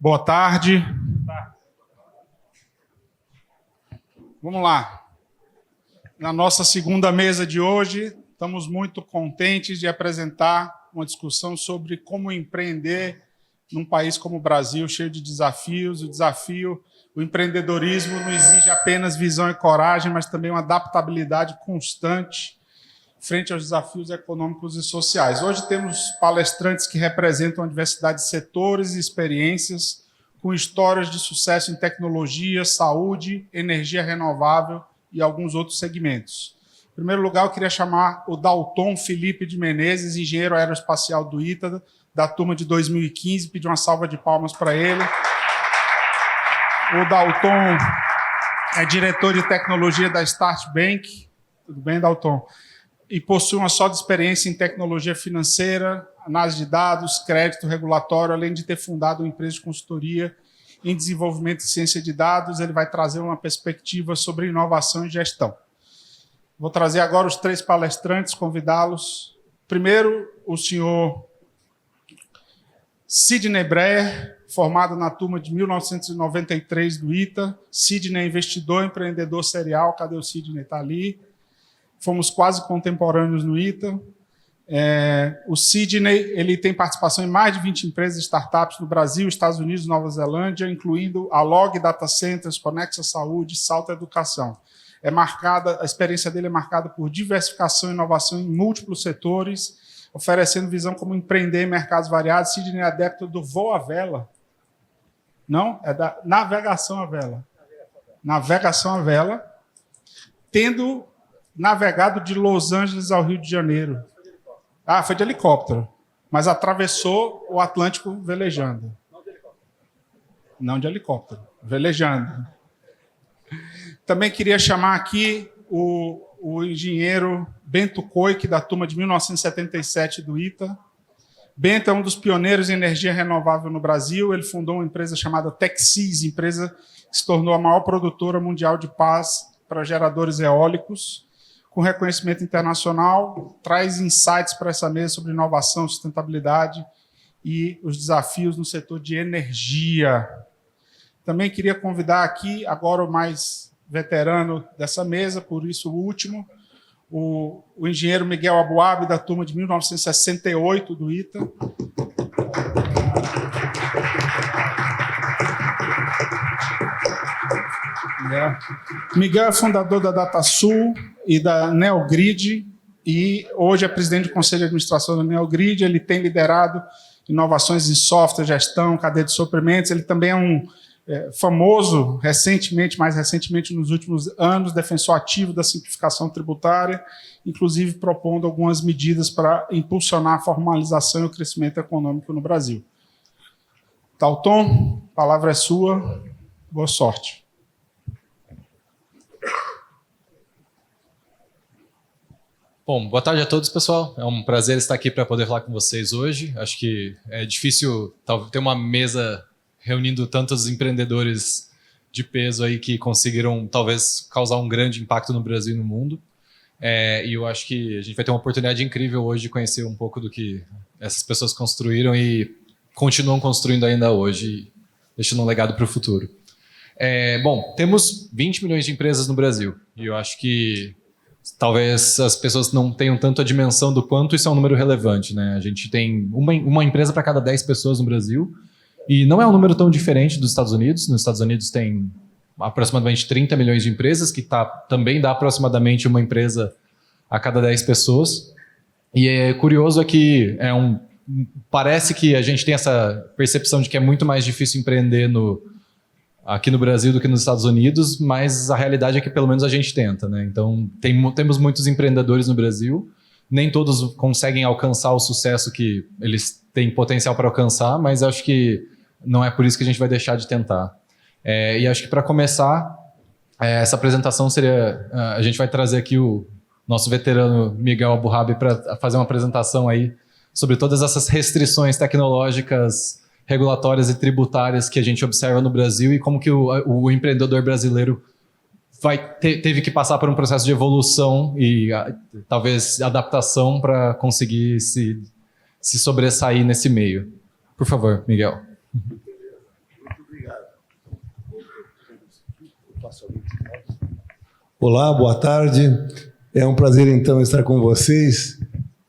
Boa tarde. Vamos lá. Na nossa segunda mesa de hoje, estamos muito contentes de apresentar uma discussão sobre como empreender num país como o Brasil, cheio de desafios. O empreendedorismo não exige apenas visão e coragem, mas também uma adaptabilidade constante frente aos desafios econômicos e sociais. Hoje temos palestrantes que representam a diversidade de setores e experiências, com histórias de sucesso em tecnologia, saúde, energia renovável e alguns outros segmentos. Em primeiro lugar, eu queria chamar o Dalton Felipe de Menezes, engenheiro aeroespacial do ITA, da turma de 2015, pedir uma salva de palmas para ele. O Dalton é diretor de tecnologia da Start Bank. Tudo bem, Dalton? E possui uma sólida experiência em tecnologia financeira, análise de dados, crédito regulatório, além de ter fundado uma empresa de consultoria em desenvolvimento de ciência de dados. Ele vai trazer uma perspectiva sobre inovação e gestão. Vou trazer agora os três palestrantes, convidá-los. Primeiro, o senhor Sidney Breyer, formado na turma de 1993 do ITA. Sidney é investidor, empreendedor serial. Cadê o Sidney? Está ali. Fomos quase contemporâneos no ITA. O Sidney ele tem participação em mais de 20 empresas e startups no Brasil, Estados Unidos e Nova Zelândia, incluindo a Log Data Centers, Conexa Saúde, Salto Educação. A experiência dele é marcada por diversificação e inovação em múltiplos setores, oferecendo visão como empreender em mercados variados. Sidney é adepto do voo à vela. Não? É da navegação à vela. Navegação à vela. Tendo navegado de Los Angeles ao Rio de Janeiro. Foi de helicóptero, mas atravessou o Atlântico velejando. Não de helicóptero, velejando. Também queria chamar aqui o engenheiro Bento Koik, da turma de 1977 do ITA. Bento é um dos pioneiros em energia renovável no Brasil. Ele fundou uma empresa chamada Texis, empresa que se tornou a maior produtora mundial de pás para geradores eólicos. Com reconhecimento internacional, traz insights para essa mesa sobre inovação, sustentabilidade e os desafios no setor de energia. Também queria convidar aqui, agora o mais veterano dessa mesa, por isso o último, o engenheiro Miguel Abuabe, da turma de 1968 do ITA. Miguel é fundador da DataSul e da Neogrid e hoje é presidente do Conselho de Administração da Neogrid. Ele tem liderado inovações em software, gestão, cadeia de suprimentos. Ele também é um famoso, mais recentemente nos últimos anos, defensor ativo da simplificação tributária, inclusive propondo algumas medidas para impulsionar a formalização e o crescimento econômico no Brasil. Dalton, a palavra é sua. Boa sorte. Bom, boa tarde a todos, pessoal. É um prazer estar aqui para poder falar com vocês hoje. Acho que é difícil ter uma mesa reunindo tantos empreendedores de peso aí que conseguiram, talvez, causar um grande impacto no Brasil e no mundo. E eu acho que a gente vai ter uma oportunidade incrível hoje de conhecer um pouco do que essas pessoas construíram e continuam construindo ainda hoje, deixando um legado para o futuro. Bom, temos 20 milhões de empresas no Brasil e eu acho que talvez as pessoas não tenham tanto a dimensão do quanto isso é um número relevante, né? A gente tem uma empresa para cada 10 pessoas no Brasil e não é um número tão diferente dos Estados Unidos. Nos Estados Unidos tem aproximadamente 30 milhões de empresas, que também dá aproximadamente uma empresa a cada 10 pessoas. E é curioso que parece que a gente tem essa percepção de que é muito mais difícil empreender aqui no Brasil do que nos Estados Unidos, mas a realidade é que pelo menos a gente tenta, né? Então temos muitos empreendedores no Brasil, nem todos conseguem alcançar o sucesso que eles têm potencial para alcançar, mas acho que não é por isso que a gente vai deixar de tentar. E acho que para começar, essa apresentação seria... a gente vai trazer aqui o nosso veterano Miguel Abuabe para fazer uma apresentação aí sobre todas essas restrições tecnológicas, regulatórias e tributárias que a gente observa no Brasil e como que o empreendedor brasileiro teve que passar por um processo de evolução e talvez adaptação para conseguir se sobressair nesse meio. Por favor, Miguel. Olá, boa tarde. É um prazer, então, estar com vocês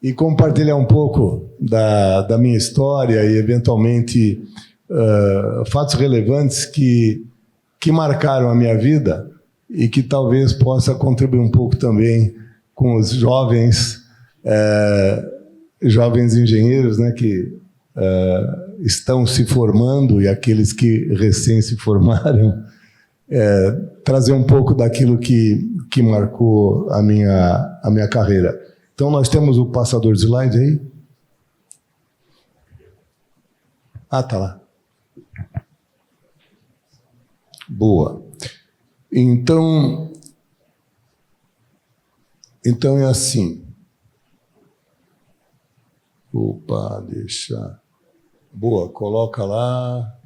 e compartilhar um pouco da minha história e, eventualmente, fatos relevantes que marcaram a minha vida e que talvez possa contribuir um pouco também com os jovens engenheiros, né, que estão se formando e aqueles que recém se formaram, trazer um pouco daquilo que marcou a minha carreira. Então, nós temos o passador de slide aí. Tá lá. Boa. Então é assim. Opa, deixa. Boa, coloca lá.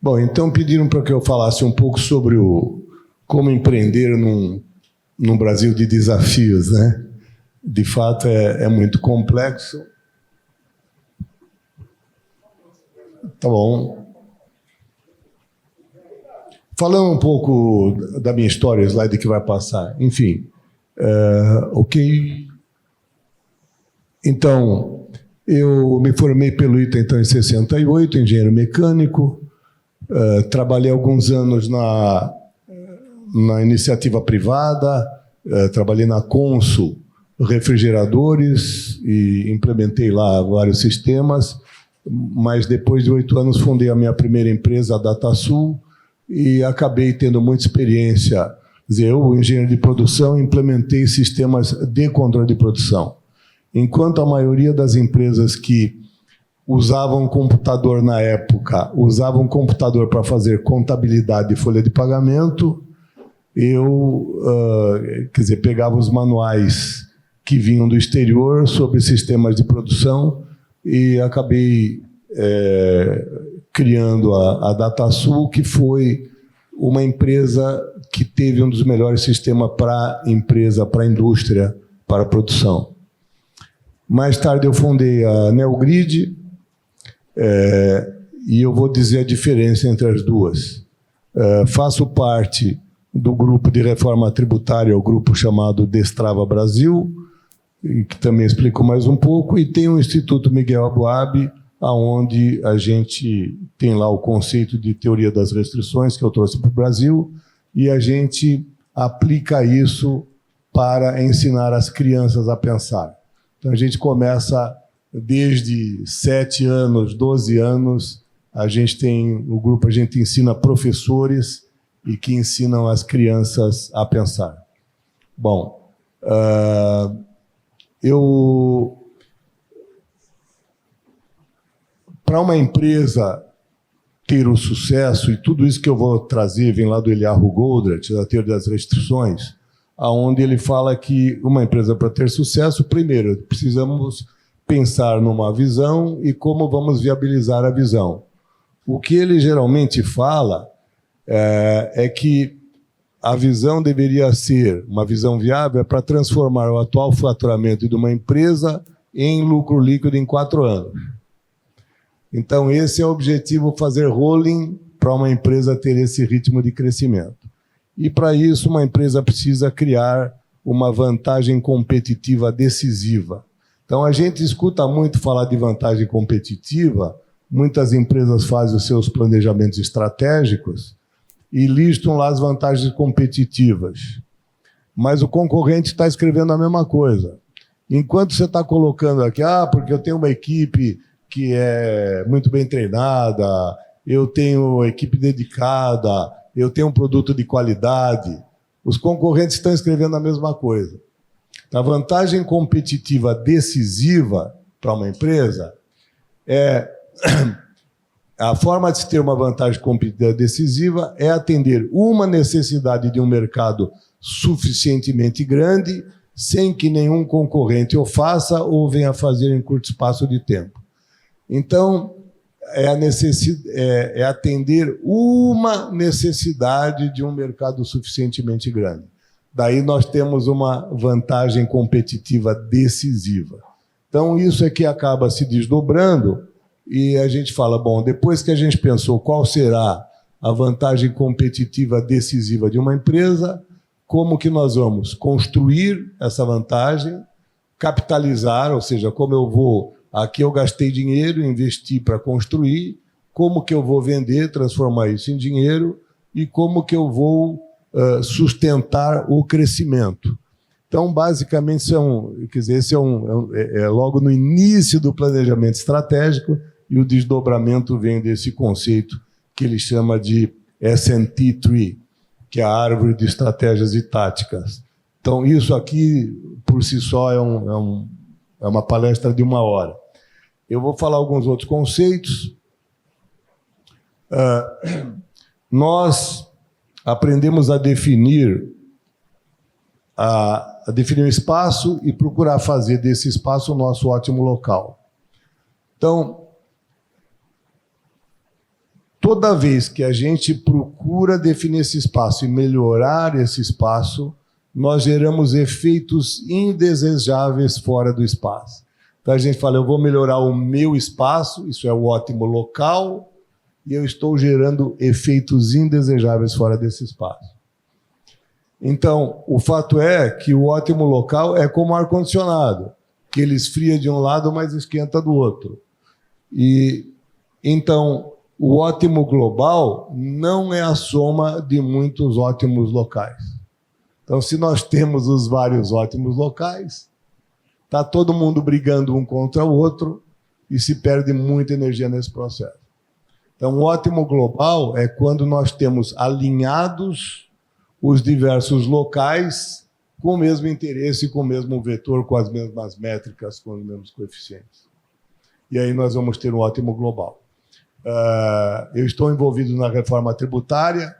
Bom, então pediram para que eu falasse um pouco sobre como empreender num Brasil de desafios, né? De fato, é muito complexo. Tá bom. Falando um pouco da minha história, o slide que vai passar. Enfim, ok. Então, eu me formei pelo ITA então, em 68, engenheiro mecânico. Trabalhei alguns anos na iniciativa privada, trabalhei na Consul Refrigeradores e implementei lá vários sistemas, mas depois de 8 anos fundei a minha primeira empresa, a DataSul, e acabei tendo muita experiência. Quer dizer, eu, engenheiro de produção, implementei sistemas de controle de produção. Enquanto a maioria das empresas que usavam computador na época, usavam computador para fazer contabilidade e folha de pagamento, eu, pegava os manuais que vinham do exterior sobre sistemas de produção e acabei criando a DataSul, que foi uma empresa que teve um dos melhores sistemas para a empresa, para a indústria, para a produção. Mais tarde eu fundei a Neogrid, e eu vou dizer a diferença entre as duas. Faço parte do grupo de reforma tributária, o grupo chamado Destrava Brasil, que também explico mais um pouco, e tem o Instituto Miguel Aboab, onde a gente tem lá o conceito de teoria das restrições, que eu trouxe para o Brasil, e a gente aplica isso para ensinar as crianças a pensar. Então, a gente começa desde 7 anos, 12 anos, a gente tem o grupo, a gente ensina professores e que ensinam as crianças a pensar. Bom, para uma empresa ter o sucesso, e tudo isso que eu vou trazer vem lá do Eliyahu Goldratt, da teoria das restrições, onde ele fala que uma empresa, para ter sucesso, primeiro, precisamos pensar numa visão e como vamos viabilizar a visão. O que ele geralmente fala é que a visão deveria ser uma visão viável para transformar o atual faturamento de uma empresa em lucro líquido em 4 anos. Então, esse é o objetivo, fazer rolling para uma empresa ter esse ritmo de crescimento. E, para isso, uma empresa precisa criar uma vantagem competitiva decisiva. Então, a gente escuta muito falar de vantagem competitiva, muitas empresas fazem os seus planejamentos estratégicos e listam lá as vantagens competitivas. Mas o concorrente está escrevendo a mesma coisa. Enquanto você está colocando aqui, porque eu tenho uma equipe que é muito bem treinada, eu tenho equipe dedicada, eu tenho um produto de qualidade, os concorrentes estão escrevendo a mesma coisa. A vantagem competitiva decisiva para uma empresa a forma de se ter uma vantagem competitiva decisiva é atender uma necessidade de um mercado suficientemente grande, sem que nenhum concorrente o faça ou venha fazer em curto espaço de tempo. Então, é atender uma necessidade de um mercado suficientemente grande. daí nós temos uma vantagem competitiva decisiva. Então, isso é que acaba se desdobrando e a gente fala, bom, depois que a gente pensou qual será a vantagem competitiva decisiva de uma empresa, como que nós vamos construir essa vantagem, capitalizar, ou seja, como eu vou, aqui eu gastei dinheiro, investi para construir, como que eu vou vender, transformar isso em dinheiro e como que eu vou sustentar o crescimento. Então, basicamente, esse é logo no início do planejamento estratégico e o desdobramento vem desse conceito que ele chama de S&T Tree, que é a árvore de estratégias e táticas. Então, isso aqui, por si só, é uma palestra de 1 hora. Eu vou falar alguns outros conceitos. Nós aprendemos a definir um espaço e procurar fazer desse espaço o nosso ótimo local. Então, toda vez que a gente procura definir esse espaço e melhorar esse espaço, nós geramos efeitos indesejáveis fora do espaço. Então a gente fala, eu vou melhorar o meu espaço, isso é o ótimo local, e eu estou gerando efeitos indesejáveis fora desse espaço. Então, o fato é que o ótimo local é como ar-condicionado, que ele esfria de um lado, mas esquenta do outro. E então, o ótimo global não é a soma de muitos ótimos locais. Então, se nós temos os vários ótimos locais, está todo mundo brigando um contra o outro e se perde muita energia nesse processo. Então, o ótimo global é quando nós temos alinhados os diversos locais com o mesmo interesse, com o mesmo vetor, com as mesmas métricas, com os mesmos coeficientes. E aí nós vamos ter um ótimo global. Eu estou envolvido na reforma tributária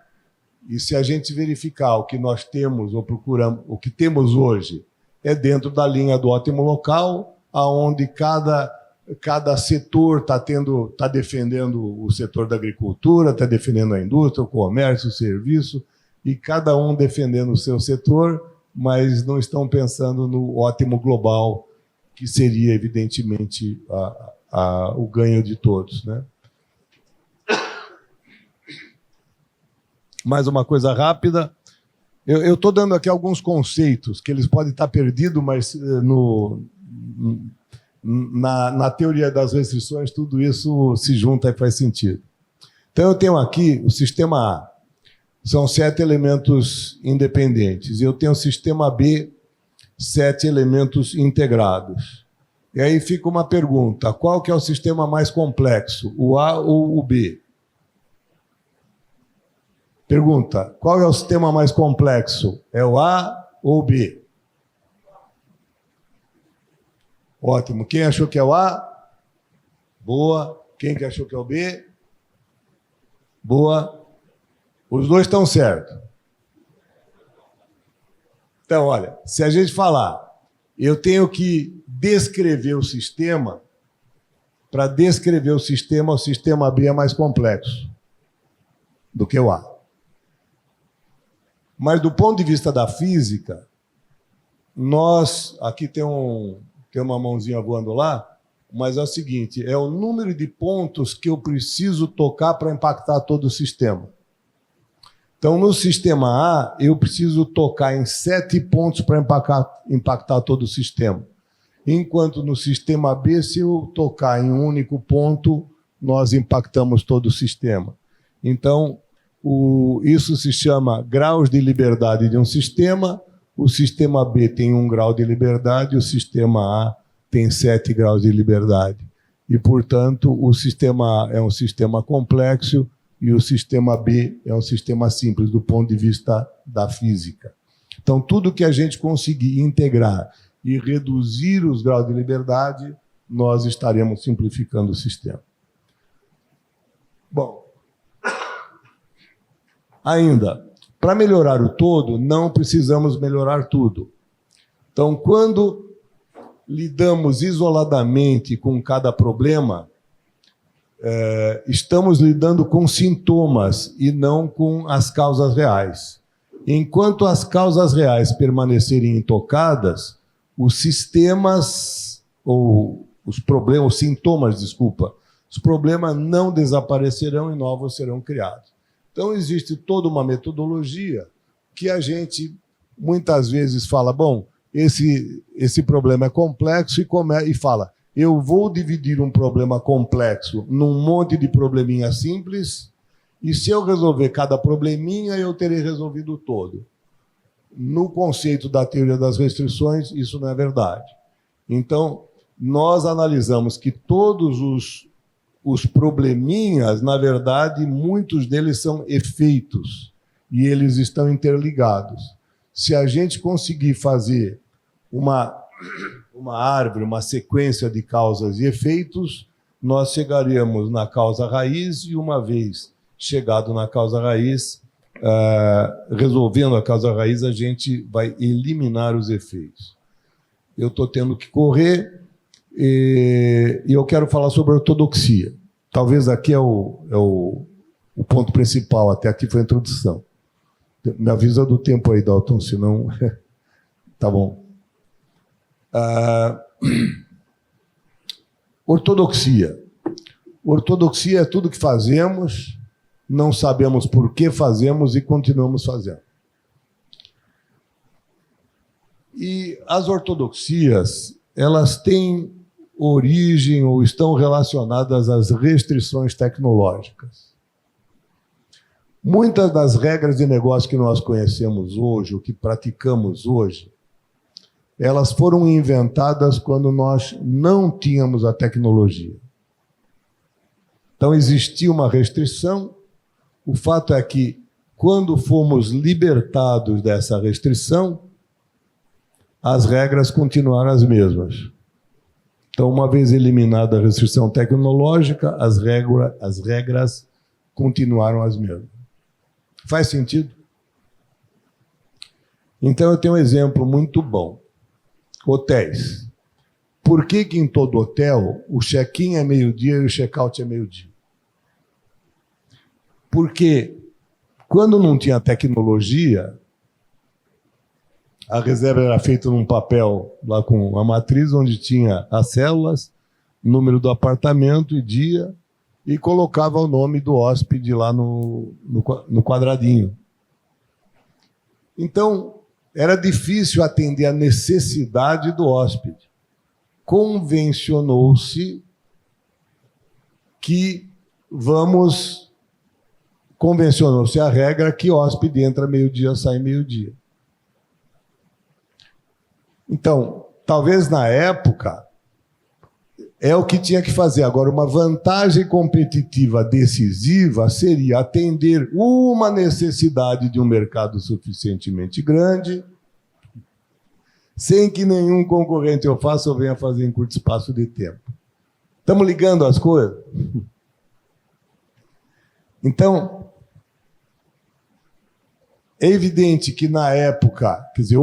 e se a gente verificar o que nós temos ou procuramos, o que temos hoje é dentro da linha do ótimo local, aonde cada setor está defendendo o setor da agricultura, está defendendo a indústria, o comércio, o serviço, e cada um defendendo o seu setor, mas não estão pensando no ótimo global, que seria, evidentemente, o ganho de todos, né? Mais uma coisa rápida. Eu estou dando aqui alguns conceitos que eles podem estar perdidos, mas na teoria das restrições tudo isso se junta e faz sentido. Então eu tenho aqui o sistema A. São 7 elementos independentes. Eu tenho o sistema B, 7 elementos integrados. E aí fica uma pergunta: qual que é o sistema mais complexo, o A ou o B? Pergunta: qual é o sistema mais complexo? É o A ou o B? Ótimo. Quem achou que é o A? Boa. Quem que achou que é o B? Boa. Os dois estão certos. Então, olha, se a gente falar, eu tenho que descrever o sistema, para descrever o sistema B é mais complexo do que o A. Mas, do ponto de vista da física, nós... Aqui tem uma mãozinha voando lá, mas é o seguinte, é o número de pontos que eu preciso tocar para impactar todo o sistema. Então, no sistema A, eu preciso tocar em 7 pontos para impactar todo o sistema. Enquanto no sistema B, se eu tocar em um único ponto, nós impactamos todo o sistema. Então, isso se chama graus de liberdade de um sistema. O sistema B tem 1 grau de liberdade, o sistema A tem 7 graus de liberdade. E, portanto, o sistema A é um sistema complexo e o sistema B é um sistema simples do ponto de vista da física. Então, tudo que a gente conseguir integrar e reduzir os graus de liberdade, nós estaremos simplificando o sistema. Bom, ainda, para melhorar o todo, não precisamos melhorar tudo. Então, quando lidamos isoladamente com cada problema, estamos lidando com sintomas e não com as causas reais. Enquanto as causas reais permanecerem intocadas, os sistemas, ou os problemas, os sintomas, desculpa, os problemas não desaparecerão e novos serão criados. Então, existe toda uma metodologia que a gente muitas vezes fala, bom, esse problema é complexo e fala, eu vou dividir um problema complexo num monte de probleminha simples e se eu resolver cada probleminha, eu terei resolvido o todo. No conceito da teoria das restrições, isso não é verdade. Então, nós analisamos que todos os probleminhas, na verdade, muitos deles são efeitos e eles estão interligados. Se a gente conseguir fazer uma árvore, uma sequência de causas e efeitos, nós chegaríamos na causa raiz e, uma vez chegado na causa raiz, resolvendo a causa raiz, a gente vai eliminar os efeitos. Eu estou tendo que correr e eu quero falar sobre ortodoxia. Talvez aqui é o ponto principal, até aqui foi a introdução. Me avisa do tempo aí, Dalton, senão... Tá bom. Ortodoxia. Ortodoxia é tudo que fazemos, não sabemos por que fazemos e continuamos fazendo. E as ortodoxias, elas têm origem ou estão relacionadas às restrições tecnológicas. Muitas das regras de negócio que nós conhecemos hoje, o que praticamos hoje, elas foram inventadas quando nós não tínhamos a tecnologia. Então, existia uma restrição. O fato é que, quando fomos libertados dessa restrição, as regras continuaram as mesmas. Então, uma vez eliminada a restrição tecnológica, as regras continuaram as mesmas. Faz sentido? Então, eu tenho um exemplo muito bom. Hotéis. Por que em todo hotel o check-in é meio-dia e o check-out é meio-dia? Porque quando não tinha tecnologia, a reserva era feita num papel lá com a matriz, onde tinha as células, número do apartamento e dia, e colocava o nome do hóspede lá no quadradinho. Então, era difícil atender a necessidade do hóspede. Convencionou-se a regra que hóspede entra meio-dia, sai meio-dia. Então, talvez na época, é o que tinha que fazer. Agora, uma vantagem competitiva decisiva seria atender uma necessidade de um mercado suficientemente grande, sem que nenhum concorrente eu faça ou venha fazer em curto espaço de tempo. Estamos ligando as coisas? Então, é evidente que na época, quer dizer,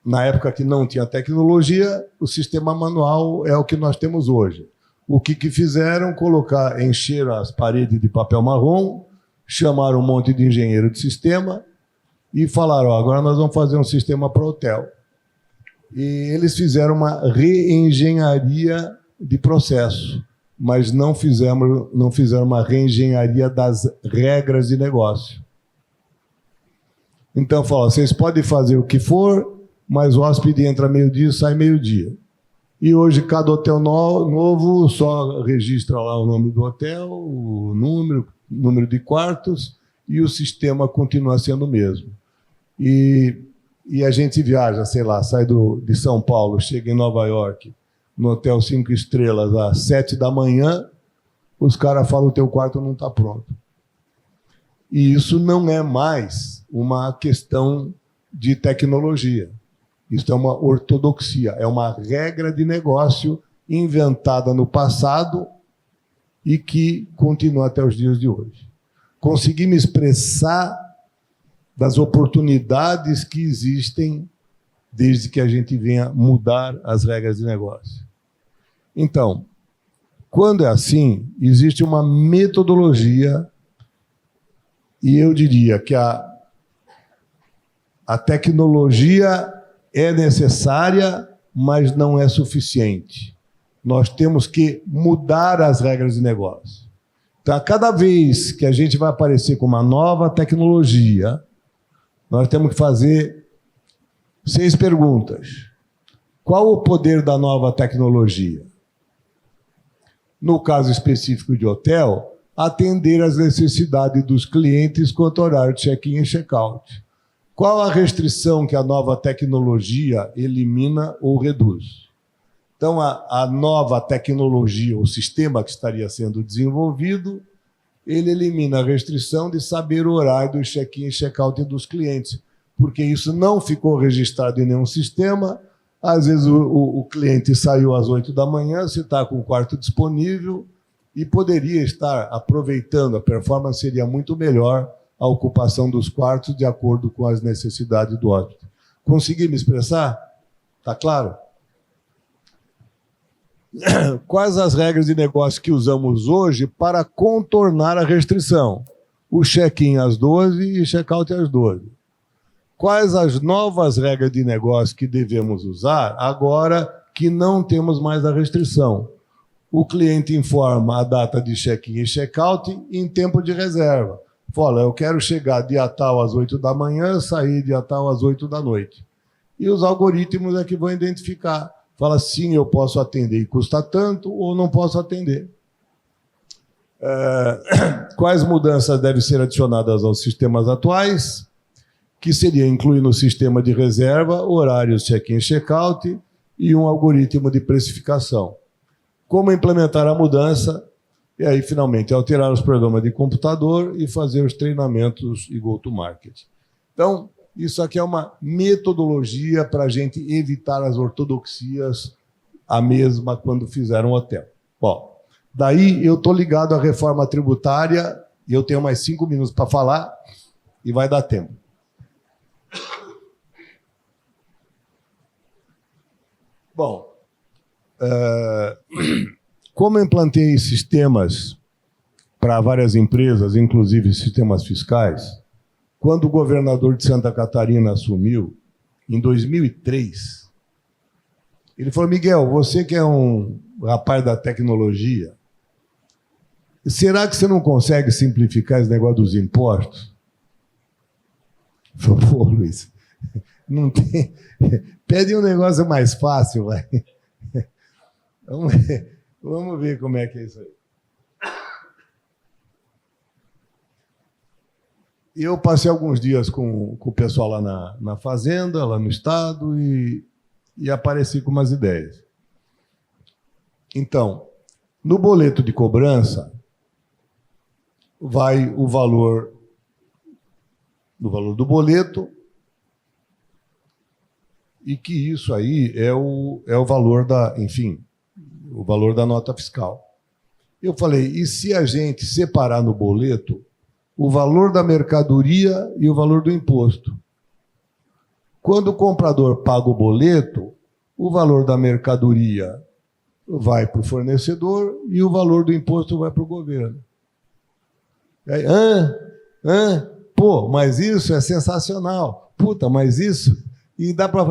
na época que não tinha tecnologia, o sistema manual é o que nós temos hoje. O que fizeram? Encheram as paredes de papel marrom, chamaram um monte de engenheiro de sistema e falaram, agora nós vamos fazer um sistema para hotel. E eles fizeram uma reengenharia de processo, mas não fizeram uma reengenharia das regras de negócio. Então, falaram, vocês podem fazer o que for, mas o hóspede entra meio-dia e sai meio-dia. E hoje, cada hotel novo só registra lá o nome do hotel, o número de quartos, e o sistema continua sendo o mesmo. E a gente viaja, sei lá, sai de São Paulo, chega em Nova York, no hotel 5 estrelas, às 7 da manhã, os caras falam, o teu quarto não está pronto. E isso não é mais uma questão de tecnologia. Isso é uma ortodoxia, é uma regra de negócio inventada no passado e que continua até os dias de hoje. Consegui me expressar das oportunidades que existem desde que a gente venha mudar as regras de negócio. Então, quando é assim, existe uma metodologia e eu diria que A tecnologia é necessária, mas não é suficiente. Nós temos que mudar as regras de negócio. Então, a cada vez que a gente vai aparecer com uma nova tecnologia, nós temos que fazer 6 perguntas. Qual o poder da nova tecnologia? No caso específico de hotel, atender às necessidades dos clientes quanto ao horário de check-in e check-out. Qual a restrição que a nova tecnologia elimina ou reduz? Então, a nova tecnologia, o sistema que estaria sendo desenvolvido, ele elimina a restrição de saber o horário do check-in e check-out dos clientes, porque isso não ficou registrado em nenhum sistema. Às vezes o cliente saiu às 8 da manhã, você está com o quarto disponível e poderia estar aproveitando, a performance seria muito melhor, a ocupação dos quartos de acordo com as necessidades do hóspede. Consegui me expressar? Está claro? Quais as regras de negócio que usamos hoje para contornar a restrição? O check-in às 12 e check-out às 12. Quais as novas regras de negócio que devemos usar agora que não temos mais a restrição? O cliente informa a data de check-in e check-out em tempo de reserva. Fala, eu quero chegar dia tal às 8 da manhã, sair dia tal às 8 da noite. E os algoritmos é que vão identificar. Fala, sim, eu posso atender e custa tanto, ou não posso atender. Quais mudanças devem ser adicionadas aos sistemas atuais? Que seria incluir no sistema de reserva horários check-in e check-out e um algoritmo de precificação. Como implementar a mudança? E aí, finalmente, alterar os programas de computador e fazer os treinamentos e go-to-market. Então, isso aqui é uma metodologia para a gente evitar as ortodoxias, a mesma quando fizeram hotel. Bom, daí eu estou ligado à reforma tributária e eu tenho mais 5 minutos para falar e vai dar tempo. Bom, como eu implantei sistemas para várias empresas, inclusive sistemas fiscais, quando o governador de Santa Catarina assumiu, em 2003, ele falou, Miguel, você que é um rapaz da tecnologia, será que você não consegue simplificar esse negócio dos impostos? Eu falei, pô, Luiz, não tem... Pede um negócio mais fácil, vai. Vamos ver como é que é isso aí. Eu passei alguns dias com o pessoal lá na fazenda, lá no estado, e apareci com umas ideias. Então, no boleto de cobrança, vai o valor do boleto, e que isso aí é o valor o valor da nota fiscal. Eu falei, e se a gente separar no boleto o valor da mercadoria e o valor do imposto? Quando o comprador paga o boleto, o valor da mercadoria vai para o fornecedor e o valor do imposto vai para o governo. Aí, pô, mas isso é sensacional. Puta, mas isso... E dá para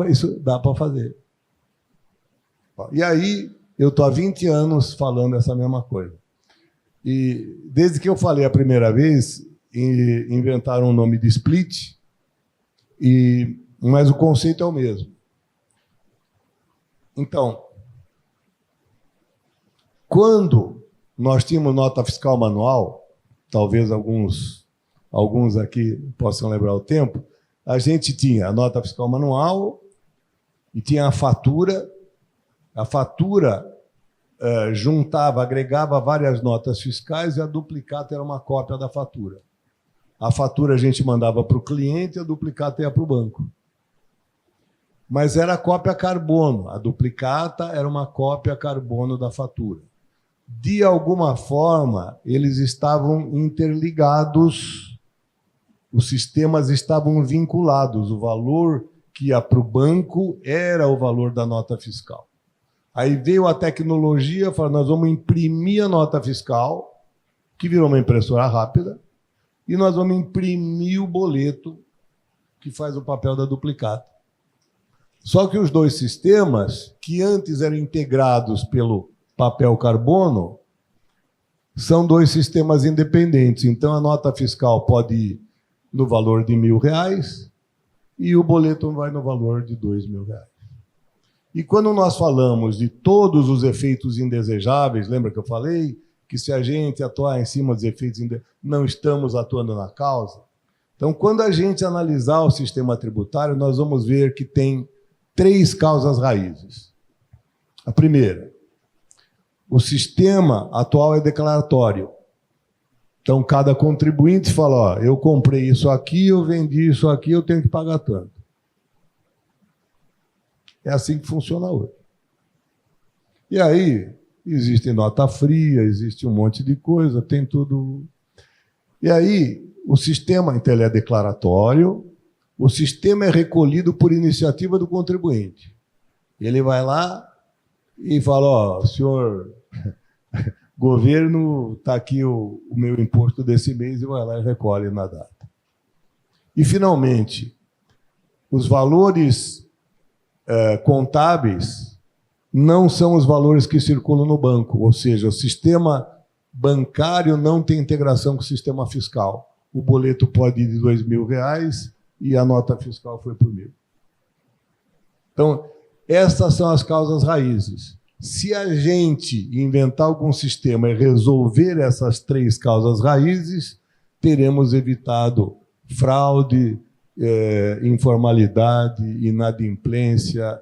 fazer. E aí, eu estou há 20 anos falando essa mesma coisa. E desde que eu falei a primeira vez, inventaram o nome de split, mas o conceito é o mesmo. Então, quando nós tínhamos nota fiscal manual, talvez alguns aqui possam lembrar o tempo, a gente tinha a nota fiscal manual e tinha a fatura. A fatura juntava, agregava várias notas fiscais e a duplicata era uma cópia da fatura. A fatura a gente mandava para o cliente e a duplicata ia para o banco. Mas era a cópia carbono. A duplicata era uma cópia carbono da fatura. De alguma forma, eles estavam interligados. Os sistemas estavam vinculados. O valor que ia para o banco era o valor da nota fiscal. Aí veio a tecnologia, falou, nós vamos imprimir a nota fiscal, que virou uma impressora rápida, e nós vamos imprimir o boleto, que faz o papel da duplicata. Só que os dois sistemas, que antes eram integrados pelo papel carbono, são dois sistemas independentes. Então, a nota fiscal pode ir no valor de R$1.000 e o boleto vai no valor de R$2.000. E quando nós falamos de todos os efeitos indesejáveis, lembra que eu falei que se a gente atuar em cima dos efeitos não estamos atuando na causa? Então, quando a gente analisar o sistema tributário, nós vamos ver que tem 3 causas raízes. A primeira, o sistema atual é declaratório. Então, cada contribuinte fala, ó, eu comprei isso aqui, eu vendi isso aqui, eu tenho que pagar tanto. É assim que funciona hoje. E aí, existe nota fria, existe um monte de coisa, tem tudo. E aí, o sistema, então, ele é declaratório, o sistema é recolhido por iniciativa do contribuinte. Ele vai lá e fala, ó, senhor governo, está aqui o meu imposto desse mês, e vai lá e recolhe na data. E, finalmente, os valores contábeis não são os valores que circulam no banco, ou seja, o sistema bancário não tem integração com o sistema fiscal. O boleto pode ir de R$2.000 e a nota fiscal foi por R$1.000. Então, essas são as causas raízes. Se a gente inventar algum sistema e resolver essas 3 causas raízes, teremos evitado fraude, informalidade, inadimplência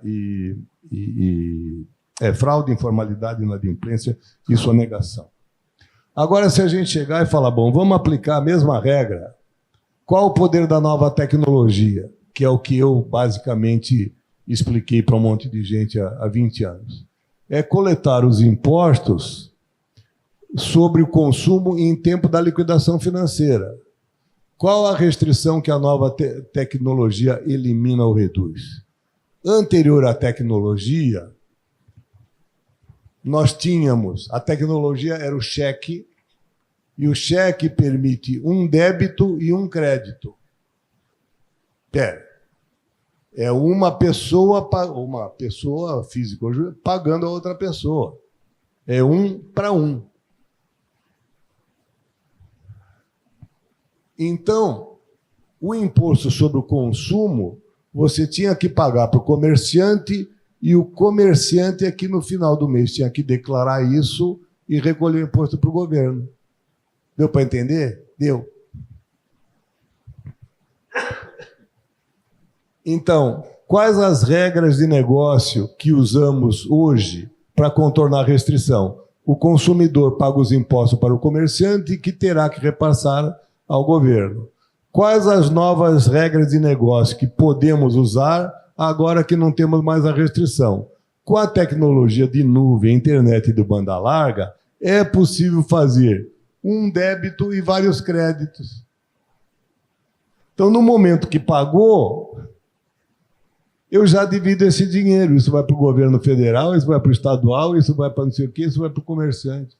fraude, informalidade, inadimplência e sonegação. Agora, se a gente chegar e falar, bom, vamos aplicar a mesma regra, qual o poder da nova tecnologia? Que é o que eu, basicamente, expliquei para um monte de gente há 20 anos. É coletar os impostos sobre o consumo em tempo da liquidação financeira. Qual a restrição que a nova tecnologia elimina ou reduz? Anterior à tecnologia, nós tínhamos, a tecnologia era o cheque, e o cheque permite um débito e um crédito. É uma pessoa física pagando a outra pessoa. É 1 para 1. Então, o imposto sobre o consumo, você tinha que pagar para o comerciante, e o comerciante é que no final do mês tinha que declarar isso e recolher o imposto para o governo. Deu para entender? Deu. Então, quais as regras de negócio que usamos hoje para contornar a restrição? O consumidor paga os impostos para o comerciante, que terá que repassar ao governo. Quais as novas regras de negócio que podemos usar agora que não temos mais a restrição? Com a tecnologia de nuvem, internet e de banda larga, é possível fazer um débito e vários créditos. Então, no momento que pagou, eu já divido esse dinheiro. Isso vai para o governo federal, isso vai para o estadual, isso vai para não sei o quê, isso vai para o comerciante.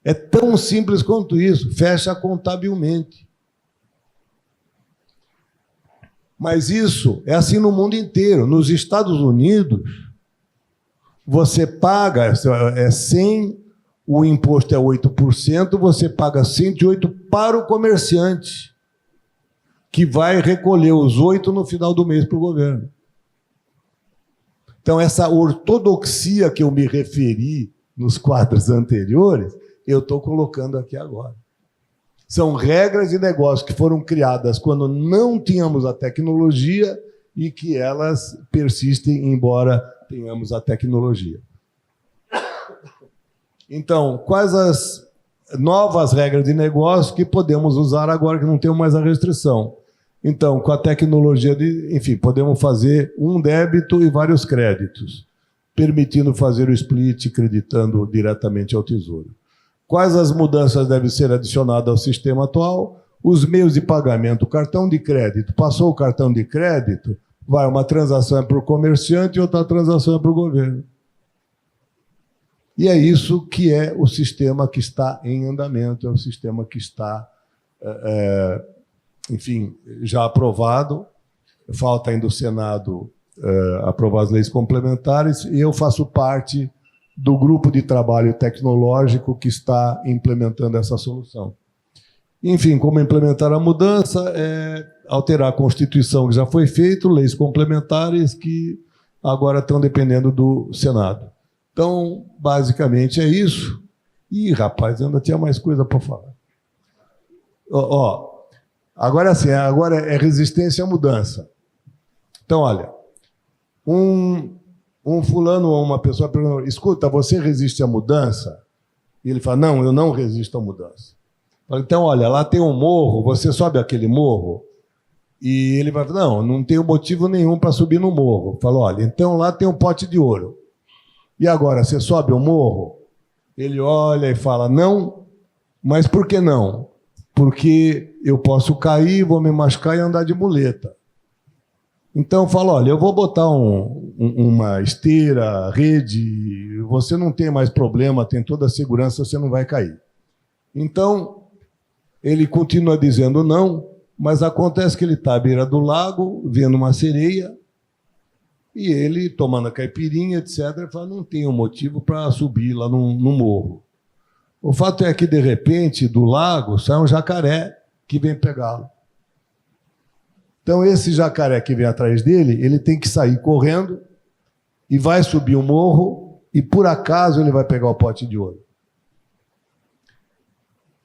É tão simples quanto isso. Fecha contabilmente. Mas isso é assim no mundo inteiro. Nos Estados Unidos, você paga, o imposto é 8%, você paga 108% para o comerciante, que vai recolher os 8% no final do mês para o governo. Então, essa ortodoxia que eu me referi nos quadros anteriores, eu estou colocando aqui agora. São regras de negócio que foram criadas quando não tínhamos a tecnologia e que elas persistem embora tenhamos a tecnologia. Então, quais as novas regras de negócio que podemos usar agora que não temos mais a restrição? Então, com a tecnologia podemos fazer um débito e vários créditos, permitindo fazer o split, creditando diretamente ao Tesouro. Quais as mudanças devem ser adicionadas ao sistema atual? Os meios de pagamento, o cartão de crédito. Passou o cartão de crédito, uma transação é para o comerciante e outra transação é para o governo. E é isso que é o sistema que está em andamento, é o sistema que está, já aprovado. falta ainda o Senado aprovar as leis complementares, e eu faço parte do grupo de trabalho tecnológico que está implementando essa solução. Enfim, como implementar a mudança? Alterar a Constituição, que já foi feito, leis complementares que agora estão dependendo do Senado. Então, basicamente é isso. Ih, rapaz, ainda tinha mais coisa para falar. Agora sim, agora é resistência à mudança. Então, olha, um fulano ou uma pessoa pergunta: escuta, você resiste à mudança? E ele fala: não, eu não resisto à mudança. Então, olha, lá tem um morro, você sobe aquele morro? E ele vai falar: não tenho motivo nenhum para subir no morro. Fala: olha, então lá tem um pote de ouro. E agora, você sobe o morro? Ele olha e fala: não, mas por que não? Porque eu posso cair, vou me machucar e andar de muleta. Então eu falo: olha, eu vou botar uma esteira, rede, você não tem mais problema, tem toda a segurança, você não vai cair. Então, ele continua dizendo não, mas acontece que ele está à beira do lago, vendo uma sereia, e ele, tomando a caipirinha, etc., fala: não tem um motivo para subir lá no morro. O fato é que, de repente, do lago sai um jacaré que vem pegá-lo. Então, esse jacaré que vem atrás dele, ele tem que sair correndo e vai subir o morro e, por acaso, ele vai pegar o pote de ouro.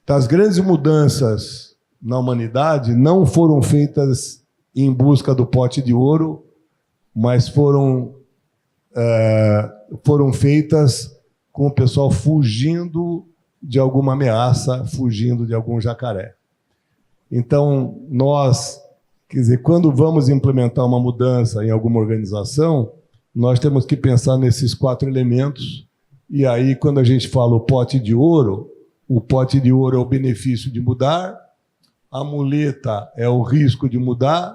Então, as grandes mudanças na humanidade não foram feitas em busca do pote de ouro, mas foram feitas com o pessoal fugindo de alguma ameaça, fugindo de algum jacaré. Então, nós, quer dizer, quando vamos implementar uma mudança em alguma organização, nós temos que pensar nesses 4 elementos, e aí, quando a gente fala o pote de ouro é o benefício de mudar, a muleta é o risco de mudar,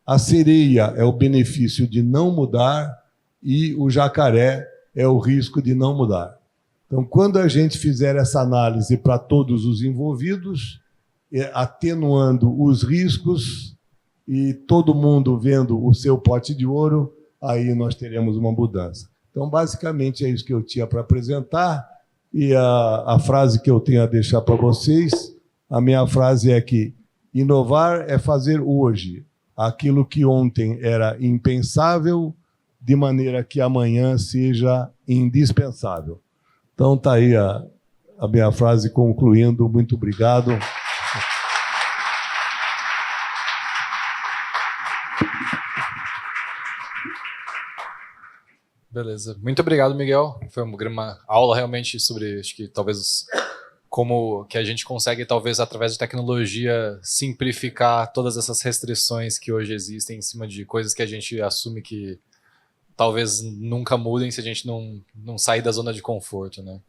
a sereia é o benefício de não mudar e o jacaré é o risco de não mudar. Então, quando a gente fizer essa análise para todos os envolvidos, atenuando os riscos e todo mundo vendo o seu pote de ouro, aí nós teremos uma mudança. Então, basicamente, é isso que eu tinha para apresentar. E a frase que eu tenho a deixar para vocês, a minha frase é que inovar é fazer hoje aquilo que ontem era impensável, de maneira que amanhã seja indispensável. Então, está aí a minha frase concluindo. Muito obrigado. Beleza. Muito obrigado, Miguel. Foi uma aula realmente sobre, acho que talvez como que a gente consegue, talvez através de tecnologia, simplificar todas essas restrições que hoje existem em cima de coisas que a gente assume que talvez nunca mudem se a gente não sair da zona de conforto, né?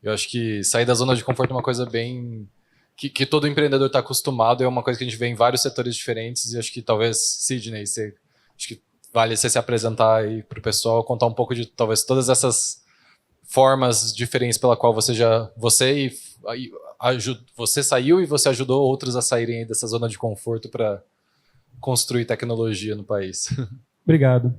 Eu acho que sair da zona de conforto é uma coisa bem que todo empreendedor está acostumado, é uma coisa que a gente vê em vários setores diferentes, e acho que talvez, Sidney, acho que vale você se apresentar aí para o pessoal, contar um pouco de talvez todas essas formas diferentes pela qual você saiu e você ajudou outros a saírem dessa zona de conforto para construir tecnologia no país. Obrigado.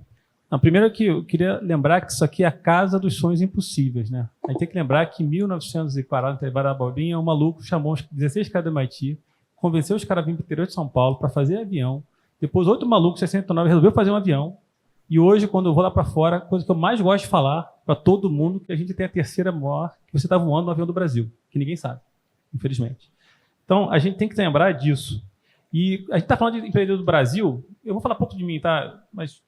Primeiro que eu queria lembrar que isso aqui é a casa dos sonhos impossíveis, né? A gente tem que lembrar que em 1940, em Barabaldinha, um maluco chamou os 16 caras do MIT, convenceu os caras a vir para o interior de São Paulo para fazer avião. Depois, outro maluco, em 69, resolveu fazer um avião. E hoje, quando eu vou lá para fora, a coisa que eu mais gosto de falar para todo mundo, que a gente tem a terceira maior que você está voando no avião do Brasil, que ninguém sabe, infelizmente. Então, a gente tem que lembrar disso. E a gente está falando de empreendedor do Brasil, eu vou falar pouco de mim, tá? Mas